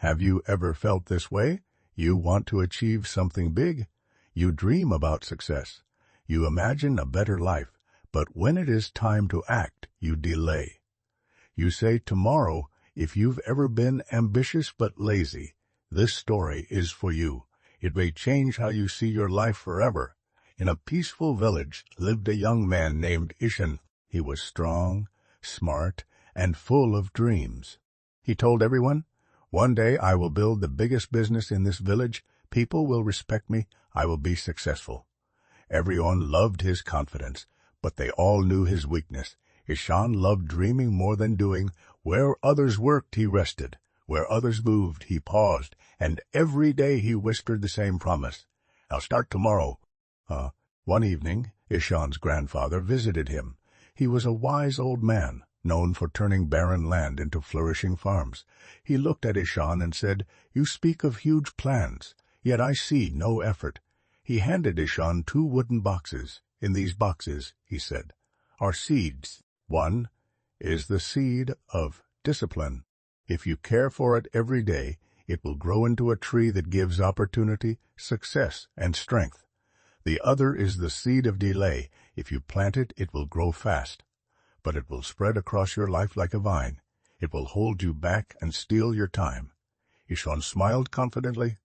Have you ever felt this way? You want to achieve something big. You dream about success. You imagine a better life. But when it is time to act, you delay. You say tomorrow. If you've ever been ambitious but lazy, this story is for you. It may change how you see your life forever. In a peaceful village lived a young man named Ishan. He was strong, smart, and full of dreams. He told everyone, "One day I will build the biggest business in this village. People will respect me. I will be successful." Everyone loved his confidence, but they all knew his weakness. Ishan loved dreaming more than doing. Where others worked, he rested. Where others moved, he paused. And every day he whispered the same promise, "I'll start tomorrow." One evening, Ishan's grandfather visited him. He was a wise old man, known for turning barren land into flourishing farms. He looked at Ishan and said, "You speak of huge plans, yet I see no effort." He handed Ishan 2 wooden boxes. "In these boxes," he said, "are seeds. One is the seed of discipline. If you care for it every day, it will grow into a tree that gives opportunity, success, and strength. The other is the seed of delay. If you plant it, it will grow fast, but it will spread across your life like a vine. It will hold you back and steal your time." Ishan smiled confidently.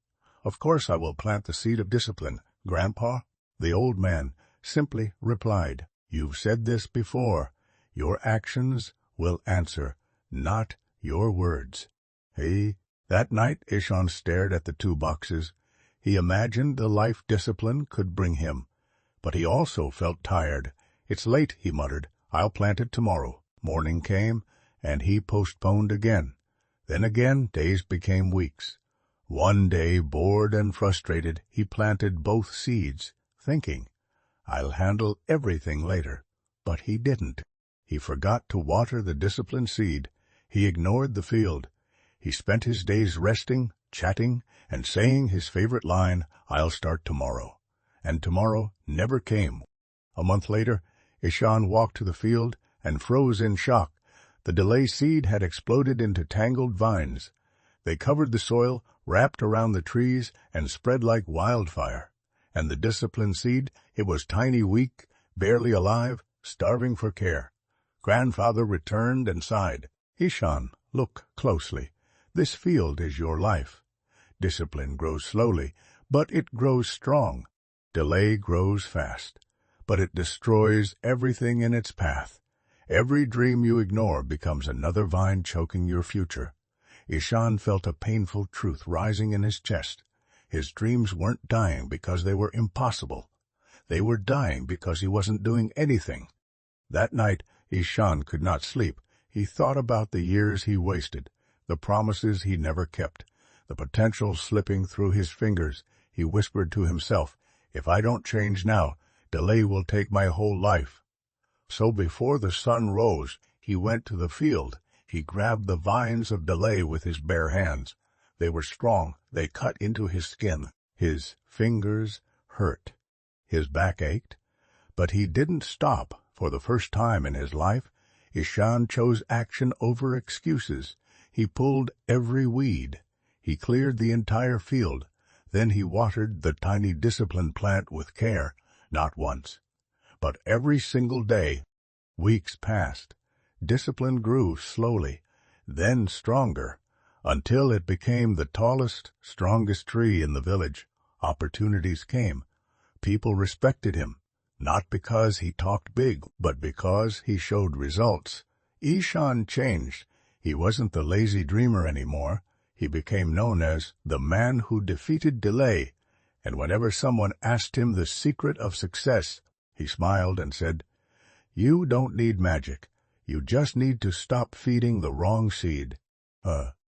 "Of course I will plant the seed of discipline, Grandpa." The old man simply replied, "You've said this before. Your actions will answer, not your words." That night Ishan stared at the 2 boxes. He imagined the life discipline could bring him, but he also felt tired. "It's late," he muttered. "I'll plant it tomorrow." Morning came, and he postponed again. Then again days became weeks. One day, bored and frustrated, he planted both seeds, thinking, "I'll handle everything later." But he didn't. He forgot to water the disciplined seed. He ignored the field. He spent his days resting, chatting, and saying his favorite line, "I'll start tomorrow." And tomorrow never came. A month later, Ishan walked to the field and froze in shock. The delay seed had exploded into tangled vines. They covered the soil, wrapped around the trees, and spread like wildfire. And the disciplined seed, it was tiny, weak, barely alive, starving for care. Grandfather returned and sighed. "Ishan, look closely. This field is your life. Discipline grows slowly, but it grows strong. Delay grows fast, but it destroys everything in its path. Every dream you ignore becomes another vine choking your future." Ishan felt a painful truth rising in his chest. His dreams weren't dying because they were impossible. They were dying because he wasn't doing anything. That night, Ishan could not sleep. He thought about the years he wasted, the promises he never kept, the potential slipping through his fingers. He whispered to himself, "If I don't change now, delay will take my whole life." So before the sun rose, he went to the field. He grabbed the vines of delay with his bare hands. They were strong. They cut into his skin. His fingers hurt. His back ached. But he didn't stop. For the first time in his life, Ishan chose action over excuses. He pulled every weed. He cleared the entire field. Then he watered the tiny disciplined plant with care, not once, but every single day. Weeks passed. Discipline grew slowly, then stronger, until it became the tallest, strongest tree in the village. Opportunities came. People respected him, not because he talked big, but because he showed results. Ishan changed. He wasn't the lazy dreamer anymore. He became known as the man who defeated delay, and whenever someone asked him the secret of success, he smiled and said, "You don't need magic. You just need to stop feeding the wrong seed."